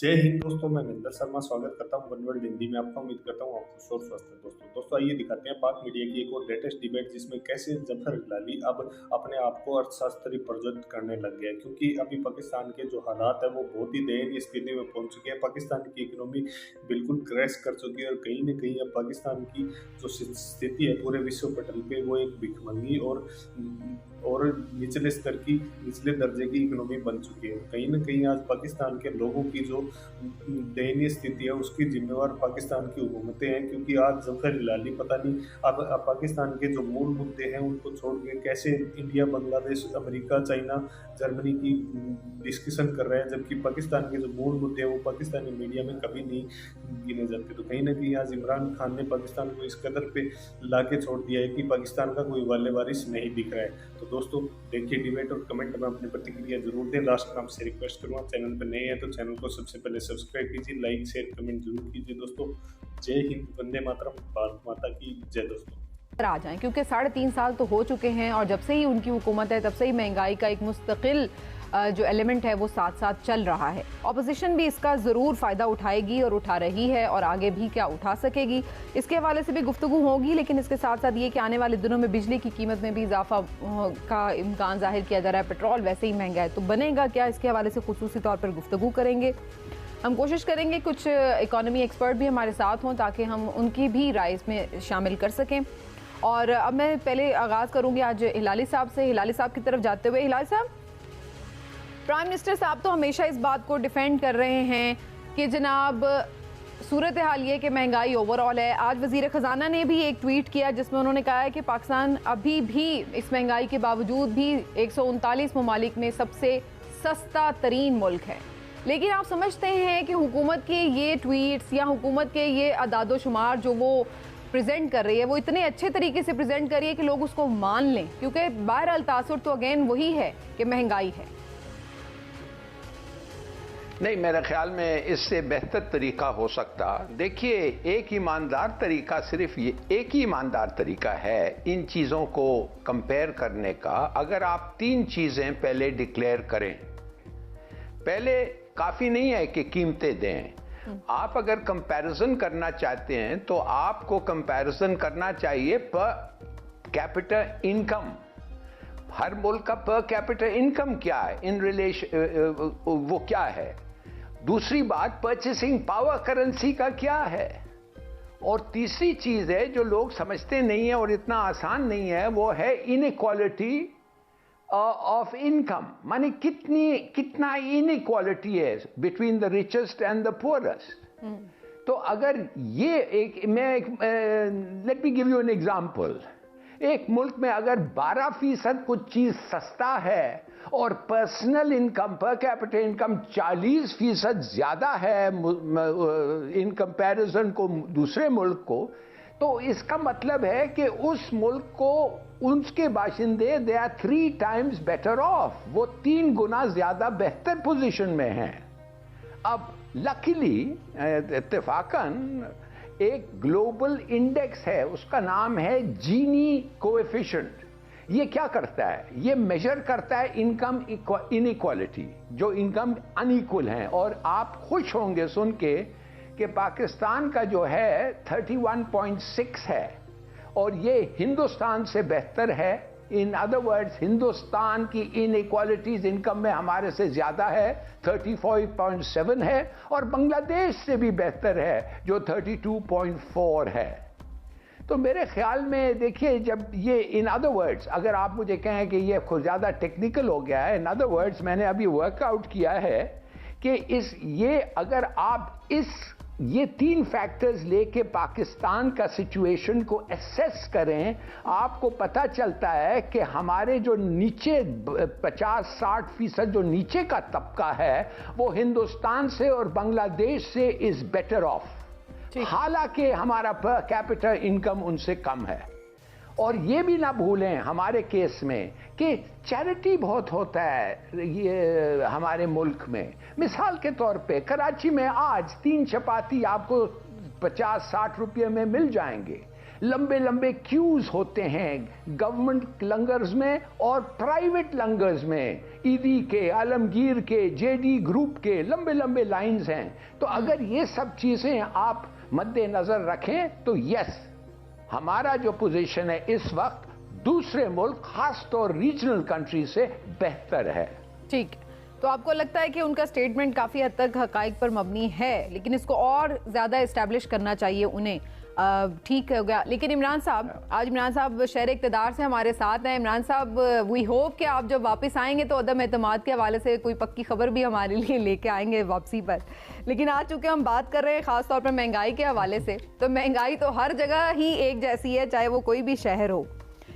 जय हिंद दोस्तों, मैं महेंद्र शर्मा स्वागत करता हूं वन वर्ल्ड हिंदी में आपका। उम्मीद करता हूं आप खुश और स्वस्थ हैं। दोस्तों आइए दिखाते हैं पाक मीडिया की एक और लेटेस्ट डिबेट, जिसमें कैसे जफर हिलाली अब अपने आप को अर्थशास्त्री प्रज्वलित करने लग गया है। क्योंकि अभी पाकिस्तान के जो हालात है वो बहुत ही दयनीय स्थिति में पहुंच चुके हैं। पाकिस्तान की इकोनॉमी बिल्कुल क्रैश कर चुकी है और कहीं ना कहीं अब पाकिस्तान की जो स्थिति है पूरे विश्व पटल पे वो एक भिखमंगी और निचले स्तर की, निचले दर्जे की इकोनॉमी बन चुकी है। कहीं ना कहीं आज पाकिस्तान के लोगों की जो दयनीय स्थिति है उसकी जिम्मेवार पाकिस्तान की हुकूमतें हैं। क्योंकि आज जफर हिलाली पता नहीं अब पाकिस्तान के जो मूल मुद्दे हैं उनको छोड़ के कैसे India, Bangladesh, America, China, Germany की डिस्कशन कर रहे हैं, जबकि पाकिस्तान के जो मूल मुद्दे हैं वो पाकिस्तानी मीडिया में कभी नहीं गिने जाते। तो कहीं ना कहीं आज इमरान खान ने पाकिस्तान को इस कदर पे ला के छोड़ दिया है कि पाकिस्तान का कोई वाले वारिस नहीं दिख रहा है। तो दोस्तों देखिए डिबेट और कमेंट में अपनी प्रतिक्रिया जरूर दें। लास्ट में आपसे रिक्वेस्ट करूँगा, चैनल पर नए हैं तो चैनल को सबसे पहले सब्सक्राइब कीजिए, लाइक शेयर कमेंट जरूर कीजिए। दोस्तों जय हिंद, वंदे मातरम, भारत माता की जय। दोस्तों आ जाएं क्योंकि 3.5 साल तो हो चुके हैं और जब से ही उनकी हुकूमत है तब से ही महंगाई का एक मुस्तकिल जो एलिमेंट है वो साथ साथ चल रहा है। ऑपोजिशन भी इसका ज़रूर फ़ायदा उठाएगी और उठा रही है और आगे भी क्या उठा सकेगी इसके हवाले से भी गुफ्तगू होगी। लेकिन इसके साथ साथ ये कि आने वाले दिनों में बिजली की कीमत में भी इजाफा का इम्कान जाहिर किया जा रहा है। पेट्रोल वैसे ही महंगा है तो बनेगा क्या, इसके हवाले से खुसूसी तौर पर गुफ्तगू करेंगे। हम कोशिश करेंगे कुछ इकोनॉमी एक्सपर्ट भी हमारे साथ हों ताकि हम उनकी भी राय इसमें शामिल कर सकें। और अब मैं पहले आगाज़ करूंगी आज हिलाली साहब से। हिलाली साहब की तरफ जाते हुए, हिलाली साहब, प्राइम मिनिस्टर साहब तो हमेशा इस बात को डिफेंड कर रहे हैं कि जनाब सूरत हाल ये कि महंगाई ओवरऑल है। आज वज़ीर ख़जाना ने भी एक ट्वीट किया जिसमें उन्होंने कहा है कि पाकिस्तान अभी भी इस महंगाई के बावजूद भी 139 ममालिक में सबसे सस्ता तरीन मुल्क है। लेकिन आप समझते हैं कि हुकूमत के ये ट्वीट्स या हुकूमत के ये अदादोशुमार जो वो प्रेजेंट कर रही है वो इतने अच्छे तरीके से प्रेजेंट कर रही है कि लोग उसको मान लें, क्योंकि बहरहाल तासुर तो अगेन वही है कि महंगाई है। नहीं, मेरे ख्याल में इससे बेहतर तरीका हो सकता। देखिए, एक ईमानदार तरीका, सिर्फ ये एक ही ईमानदार तरीका है इन चीज़ों को कंपेयर करने का। अगर आप 3 चीज़ें पहले डिक्लेयर करें। पहले काफ़ी नहीं है कि कीमतें दें। आप अगर कंपैरिजन करना चाहते हैं तो आपको कंपैरिजन करना चाहिए पर कैपिटा इनकम। हर मुल्क का पर कैपिटा इनकम क्या है इन रिलेशन, वो क्या है। दूसरी बात, परचेसिंग पावर करेंसी का क्या है। और तीसरी चीज है जो लोग समझते नहीं है और इतना आसान नहीं है, वो है इनइक्वालिटी ऑफ इनकम। माने कितना इनइक्वालिटी है between the richest and the poorest. तो अगर ये let me give you an example. एक मुल्क में अगर 12% कुछ चीज सस्ता है और personal income, per capita income 40% ज्यादा है इन कंपैरिजन को दूसरे मुल्क को, तो इसका मतलब है कि उस मुल्क को उसके बाशिंदे they are 3 times better off. वो 3 गुना ज्यादा बेहतर पोजीशन में हैं। अब लकीली इत्तेफाकन एक ग्लोबल इंडेक्स है, उसका नाम है जीनी कोएफिशिएंट। ये क्या करता है? ये मेजर करता है इनकम इनइक्वालिटी, जो इनकम अनइक्वल हैं। और आप खुश होंगे सुन के कि पाकिस्तान का जो है 31.6 है और ये हिंदुस्तान से बेहतर है। इन अदर वर्ड्स, हिंदुस्तान की इनइक्वालिटीज इनकम में हमारे से ज्यादा है, 35.7 है, और बांग्लादेश से भी बेहतर है जो 32.4 है। तो मेरे ख्याल में देखिए, जब ये इन अदर वर्ड्स, अगर आप मुझे कहें कि ये खुद ज़्यादा टेक्निकल हो गया है, इन अदर वर्ड्स मैंने अभी वर्कआउट किया है कि अगर आप ये 3 फैक्टर्स लेके पाकिस्तान का सिचुएशन को एसेस करें, आपको पता चलता है कि हमारे जो नीचे 50-60% जो नीचे का तबका है वो हिंदुस्तान से और बांग्लादेश से इज बेटर ऑफ, हालांकि हमारा पर कैपिटा इनकम उनसे कम है। और ये भी ना भूलें हमारे केस में कि चैरिटी बहुत होता है ये हमारे मुल्क में। मिसाल के तौर पे कराची में आज 3 चपाती आपको 50-60 रुपये में मिल जाएंगे, लंबे लंबे क्यूज होते हैं गवर्नमेंट लंगर्स में और प्राइवेट लंगर्स में। ईदी के, आलमगीर के, जेडी ग्रुप के लंबे लंबे लाइंस हैं। तो अगर ये सब चीजें आप मद्देनजर रखें तो यस, हमारा जो पोजीशन है इस वक्त दूसरे मुल्क खासतौर रीजनल कंट्री से बेहतर है। ठीक, तो आपको लगता है कि उनका स्टेटमेंट काफ़ी हद तक हकाइक पर मबनी है, लेकिन इसको और ज़्यादा इस्टेब्लिश करना चाहिए उन्हें। ठीक हो गया। लेकिन इमरान साहब, आज इमरान साहब शहर इक़्तिदार से हमारे साथ हैं। इमरान साहब, वी होप कि आप जब वापस आएंगे तो अदम एतमाद के हवाले से कोई पक्की खबर भी हमारे लिए लेके आएंगे वापसी पर। लेकिन आज चूँकि हम बात कर रहे हैं ख़ास तौर पर महंगाई के हवाले से, तो महंगाई तो हर जगह ही एक जैसी है, चाहे वो कोई भी शहर हो।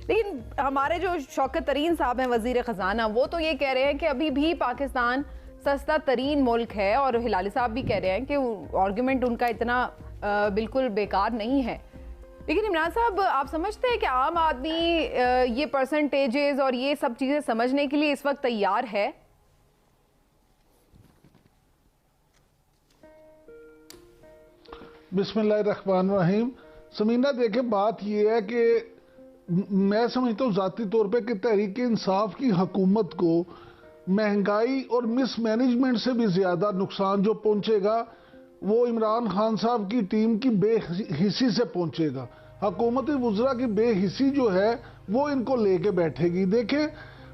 लेकिन हमारे जो शौकत तरीन साहब हैं वज़ीर ख़जाना, वो तो ये कह रहे हैं कि अभी भी पाकिस्तान सस्ता तरीन मुल्क है, और हिलाली साहब भी कह रहे हैं कि आर्गूमेंट उनका इतना बिल्कुल बेकार नहीं है। लेकिन इमरान साहब, आप समझते हैं कि आम आदमी ये परसेंटेजेस और ये सब चीज़ें समझने के लिए इस वक्त तैयार है? बिस्मिल्लाहिर्रहमानिर्रहीम। समीना, देखे बात ये है कि मैं समझता हूँ ज़ाती तौर पे कि तहरीक इंसाफ की हुकूमत को महंगाई और मिसमैनेजमेंट से भी ज़्यादा नुकसान जो पहुँचेगा वो इमरान खान साहब की टीम की बेहिसी से पहुँचेगा। हुकूमत वज़रा की बेहिसी जो है वो इनको लेके बैठेगी। देखें,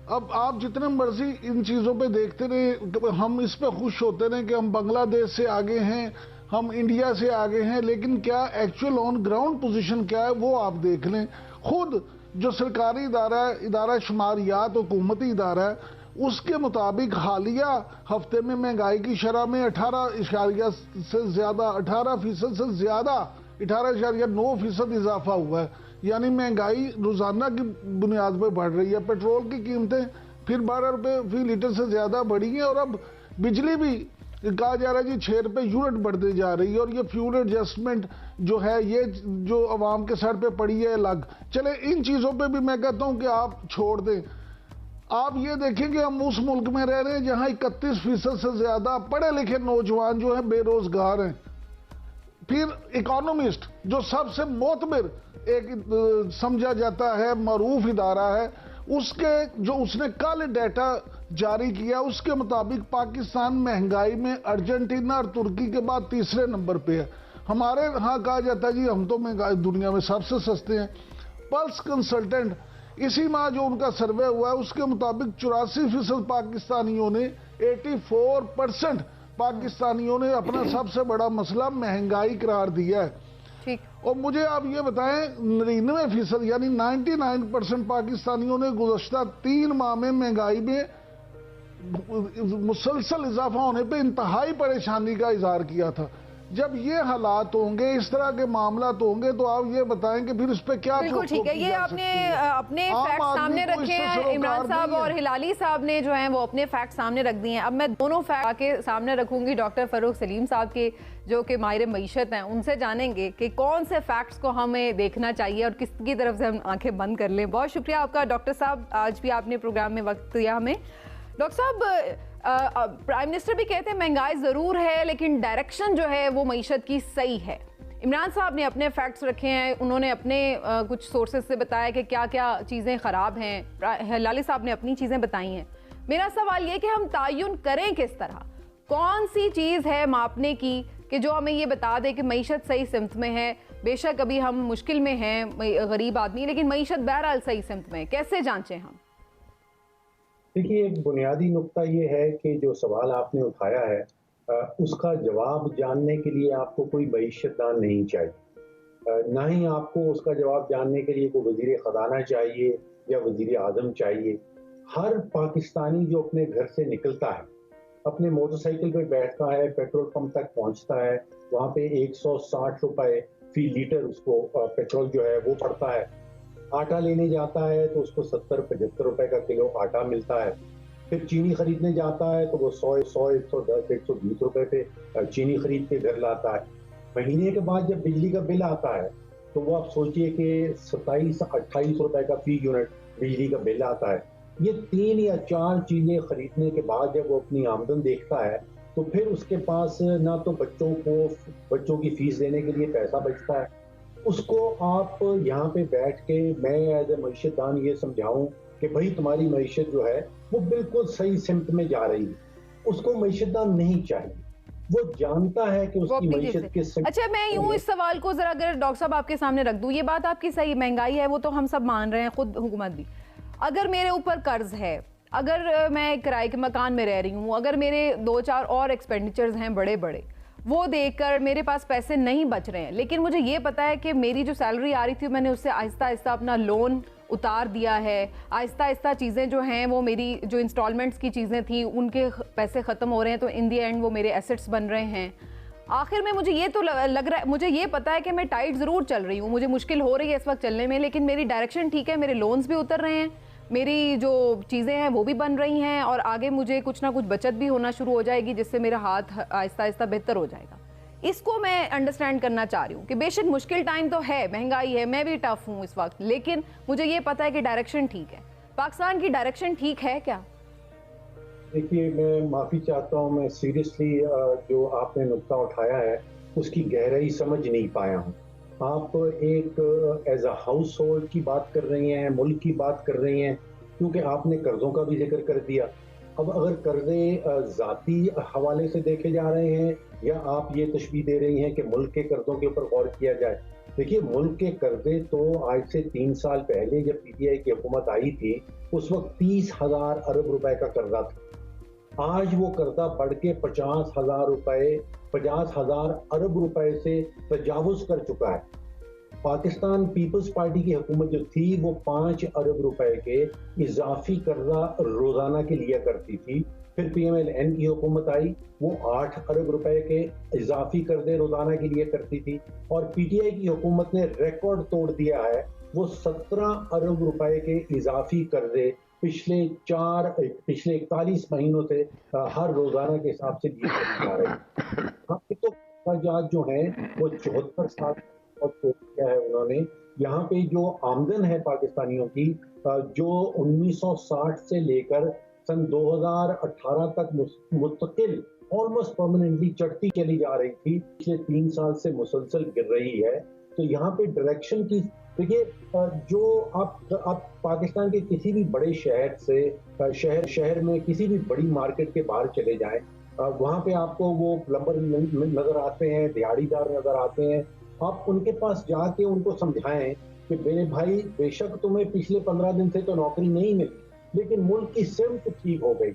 अब आप जितने मर्जी इन चीज़ों पे देखते रहे, हम इस पे खुश होते रहे कि हम बांग्लादेश से आगे हैं, हम इंडिया से आगे हैं, लेकिन क्या एक्चुअल ऑन ग्राउंड पोजीशन क्या है वो आप देख लें। खुद जो सरकारी इदारा शुमारियात हुकूमती इदारा है, उसके मुताबिक हालिया हफ्ते में महंगाई की शरह में 18% से ज़्यादा 18.9% इजाफा हुआ है। यानी महंगाई रोज़ाना की बुनियाद पर बढ़ रही है। पेट्रोल की कीमतें फिर 12 रुपये फी लीटर से ज़्यादा बढ़ी हैं, और अब बिजली भी कहा जा रहा है जी 6 रुपये यूनिट बढ़ती जा रही है। और ये फ्यूल एडजस्टमेंट जो है, ये जो अवाम के सर पे पड़ी है अलग। चले, इन चीज़ों पे भी मैं कहता हूँ कि आप छोड़ दें। आप ये देखें कि हम उस मुल्क में रह रहे हैं जहाँ 31% से ज़्यादा पढ़े लिखे नौजवान जो हैं बेरोजगार हैं। फिर इकोनॉमिस्ट, जो सबसे मोतबर एक समझा जाता है मरूफ इदारा है, उसने कल डाटा जारी किया, उसके मुताबिक पाकिस्तान महंगाई में अर्जेंटीना और तुर्की के बाद तीसरे नंबर पे है। हमारे यहाँ कहा जाता है जी हम तो महंगाई दुनिया में सबसे सस्ते हैं। पल्स कंसल्टेंट इसी माह जो उनका सर्वे हुआ है उसके मुताबिक 84% पाकिस्तानियों ने 84% पाकिस्तानियों ने अपना सबसे बड़ा मसला महंगाई करार दिया है। ठीक। और मुझे आप ये बताएं, 99% यानी 99% पाकिस्तानियों ने गुज़श्ता 3 माह में महंगाई में मुसलसल इजाफा होने पे इंतहाई परेशानी का इजहार किया था। जब ये हालात होंगे, इस तरह के मामला होंगे, तो आप ये बताएं कि फिर इस पे क्या। बिल्कुल ठीक है, ये आपने अपने फैक्ट सामने रखे हैं इमरान साहब, और हिलाली साहब ने जो हैं वो अपने फैक्ट सामने रख दिए हैं। अब मैं दोनों फैक्ट आके सामने रखूंगी डॉक्टर फरूख सलीम साहब के, जो कि माहिर मईशत हैं, उनसे जानेंगे कि कौन से फैक्ट्स को हमें देखना चाहिए और किसकी तरफ से हम आंखें बंद कर लें। बहुत शुक्रिया आपका डॉक्टर साहब, आज भी आपने प्रोग्राम में वक्त दिया हमें। डॉक्टर साहब, प्राइम मिनिस्टर भी कहते हैं महंगाई ज़रूर है, लेकिन डायरेक्शन जो है वो मईशत की सही है। इमरान साहब ने अपने फैक्ट्स रखे हैं, उन्होंने अपने कुछ सोर्सेज से बताया कि क्या क्या चीज़ें ख़राब हैं। हिलाली साहब ने अपनी चीज़ें बताई हैं। मेरा सवाल ये कि हम तयन करें किस तरह, कौन सी चीज़ है मापने की कि जो हमें ये बता दे कि मईशत सही सिमत में है। बेशक अभी हम मुश्किल में हैं, गरीब आदमी, लेकिन मईशत बहरहाल सही सिमत में है। कैसे जांचें हम? देखिए, एक बुनियादी नुक्ता ये है कि जो सवाल आपने उठाया है उसका जवाब जानने के लिए आपको कोई मईशतदान नहीं चाहिए, ना ही आपको उसका जवाब जानने के लिए कोई वजीर ख़जाना चाहिए या वजीर आज़म चाहिए। हर पाकिस्तानी जो अपने घर से निकलता है, अपने मोटरसाइकिल पे बैठता है, पेट्रोल पंप तक पहुंचता है, वहाँ पे 160 रुपए फी लीटर उसको पेट्रोल जो है वो पड़ता है। आटा लेने जाता है तो उसको 70-75 रुपए का किलो आटा मिलता है। फिर चीनी खरीदने जाता है तो वो 100, 110, 120 रुपए पे चीनी खरीद के घर लाता है। महीने के बाद जब बिजली का बिल आता है तो वो आप सोचिए कि 27-28 रुपए का फी यूनिट बिजली का बिल आता है। ये 3 या 4 चीजें खरीदने के बाद जब वो अपनी आमदन देखता है तो फिर उसके पास ना तो बच्चों की फीस देने के लिए पैसा बचता है, उसको आप यहाँ पे बैठ के मैं एज ए मईशतदान ये समझाऊं कि भाई तुम्हारी मईशत जो है वो बिल्कुल सही सिमत में जा रही है, उसको मईशतदान नहीं चाहिए। वो जानता है कि उसकी मईशत किस। अच्छा, मैं यूं इस सवाल को जरा अगर डॉक्टर साहब आपके सामने रख दूं, ये बात आपकी सही, महंगाई है वो तो हम सब मान रहे हैं, खुद हुकूमत भी। अगर मेरे ऊपर कर्ज है, अगर मैं किराए के मकान में रह रही हूँ, अगर मेरे 2-4 और एक्सपेंडिचर्स हैं बड़े बड़े, वो देखकर मेरे पास पैसे नहीं बच रहे हैं, लेकिन मुझे ये पता है कि मेरी जो सैलरी आ रही थी मैंने उससे आहिस्ता आहिस्ता अपना लोन उतार दिया है, आहिस्ता आहिस्ता चीज़ें जो हैं वो मेरी जो इंस्टॉलमेंट्स की चीज़ें थी उनके पैसे ख़त्म हो रहे हैं, तो इन दी एंड वो मेरे एसेट्स बन रहे हैं। आखिर में मुझे ये तो लग रहा है, मुझे ये पता है कि मैं टाइट ज़रूर चल रही हूँ, मुझे मुश्किल हो रही है इस वक्त चलने में, लेकिन मेरी डायरेक्शन ठीक है, मेरे लोन्स भी उतर रहे हैं, मेरी जो चीज़ें हैं वो भी बन रही हैं, और आगे मुझे कुछ ना कुछ बचत भी होना शुरू हो जाएगी जिससे मेरा हाथ आहिस्ता आहिस्ता बेहतर हो जाएगा। इसको मैं अंडरस्टैंड करना चाह रही हूँ कि बेशक मुश्किल टाइम तो है, महंगाई है, मैं भी टफ हूँ इस वक्त, लेकिन मुझे ये पता है कि डायरेक्शन ठीक है। पाकिस्तान की डायरेक्शन ठीक है क्या? देखिए, मैं माफ़ी चाहता हूँ, मैं सीरियसली जो आपने नुक्ता उठाया है उसकी गहराई समझ नहीं पाया हूँ। आप एक एज अ हाउस होल्ड की बात कर रही हैं, मुल्क की बात कर रही हैं, क्योंकि आपने कर्ज़ों का भी जिक्र कर दिया। अब अगर कर्जे ज़ाती हवाले से देखे जा रहे हैं या आप ये तशबीह दे रही हैं कि मुल्क के कर्जों के ऊपर गौर किया जाए, देखिए मुल्क के कर्जे तो आज से 3 साल पहले जब पीटीआई की हुकूमत आई थी उस वक्त 30,000 अरब रुपए का कर्जा था। आज वो कर्जा बढ़ के 50,000 अरब रुपए से तजावुज कर चुका है। पाकिस्तान पीपल्स पार्टी की हुकूमत जो थी वो 5 अरब रुपए के इजाफी कर्जा रोजाना के लिया करती थी। फिर PMLN की हुकूमत आई, वो 8 अरब रुपए के इजाफी कर्जे रोजाना के लिए करती थी, और PTI की हुकूमत ने रिकॉर्ड तोड़ दिया है, वो 17 अरब रुपए के इजाफी कर्जे पिछले 41 महीनों से हर रोजाना के हिसाब से लिए जा रहे हैं। तो खर्चात जो है वो 74 साल और किया है उन्होंने। यहाँ पे जो आमदन है पाकिस्तानियों की, जो 1960 से लेकर सन 2018 तक मुस्तकिल ऑलमोस्ट परमानेंटली चढ़ती चली जा रही थी, पिछले 3 साल से मुसलसल गिर रही है। तो यहाँ पे डायरेक्शन की देखिए, जो आप पाकिस्तान के किसी भी बड़े शहर से शहर में किसी भी बड़ी मार्केट के बाहर चले जाएं, वहाँ पे आपको वो प्लम्बर नजर आते हैं, दिहाड़ीदार नजर आते हैं। आप उनके पास जाके उनको समझाएं कि मेरे भाई, बेशक तुम्हें पिछले 15 दिन से तो नौकरी नहीं मिली, लेकिन मुल्क की सिमत ठीक हो गई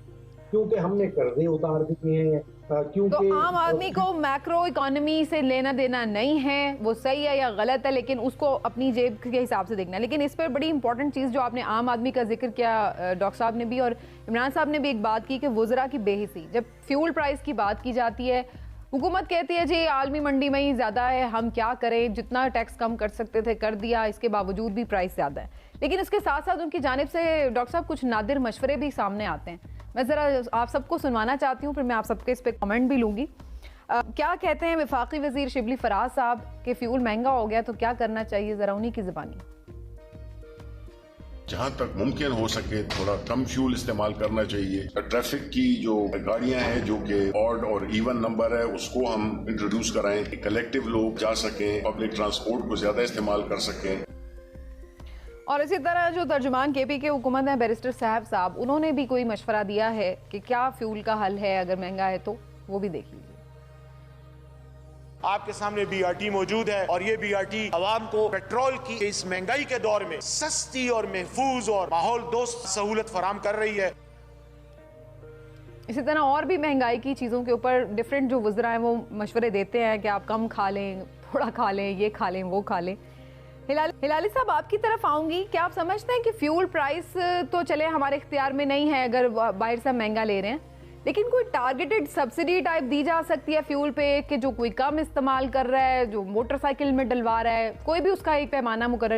क्योंकि हमने कर्जे उतार दिए हैं, क्योंकि तो आम आदमी को मैक्रो इकोनॉमी से लेना देना नहीं है, वो सही है या गलत है, लेकिन उसको अपनी जेब के हिसाब से देखना है। लेकिन इस पर बड़ी इंपॉर्टेंट चीज़ जो आपने आम आदमी का जिक्र किया, डॉक्टर साहब ने भी और इमरान साहब ने भी एक बात की कि वुज़रा की बेहिसी, जब फ्यूल प्राइस की बात की जाती है, हुकूमत कहती है जी आलमी मंडी में ही ज़्यादा है, हम क्या करें, जितना टैक्स कम कर सकते थे कर दिया, इसके बावजूद भी प्राइस ज़्यादा है। लेकिन इसके साथ साथ उनकी जानिब से डॉक्टर साहब कुछ नादिर मशवरे भी सामने आते हैं, मैं ज़रा आप सबको सुनवाना चाहती हूँ, फिर मैं आप सबके इस पर कमेंट भी लूँगी। क्या कहते हैं वफाकी वज़ीर शिबली फराज साहब कि फ्यूल महंगा हो गया तो क्या करना चाहिए, ज़रा उन्हीं की ज़बानी। जहाँ तक मुमकिन हो सके थोड़ा कम फ्यूल इस्तेमाल करना चाहिए। ट्रैफिक की जो गाड़ियां हैं जो कि ऑड और इवन नंबर है उसको हम इंट्रोड्यूस कराएं, कलेक्टिव लोग जा सकें, पब्लिक ट्रांसपोर्ट को ज्यादा इस्तेमाल कर सकें। और इसी तरह जो तर्जुमान KP के हुकूमत है बैरिस्टर साहब, उन्होंने भी कोई मशवरा दिया है कि क्या फ्यूल का हल है अगर महंगा है तो, वो भी देख लीजिए। आपके सामने BRT मौजूद है और ये BRT आवाम को पेट्रोल की इस महंगाई के दौर में सस्ती और महफूज और माहौल दोस्त सहूलत फराम कर रही है। इसी तरह और भी महंगाई की चीज़ों के ऊपर डिफरेंट जो वज़रा हैं वो मशवरे देते हैं कि आप कम खा लें, थोड़ा खा लें, ये खा लें, वो खा लें। हिलाली साहब, आपकी तरफ आऊँगी, क्या आप समझते हैं कि फ्यूल प्राइस तो चले हमारे इख्तियार में नहीं है अगर बाहर से महंगा ले रहे हैं, लेकिन कोई टारगेटेड सब्सिडी टाइप दी जा सकती है फ्यूल पे कि जो कोई कम इस्तेमाल कर रहा है, जो मोटरसाइकिल में डलवा रहा है, कोई भी उसका एक पैमाना मुकर्रर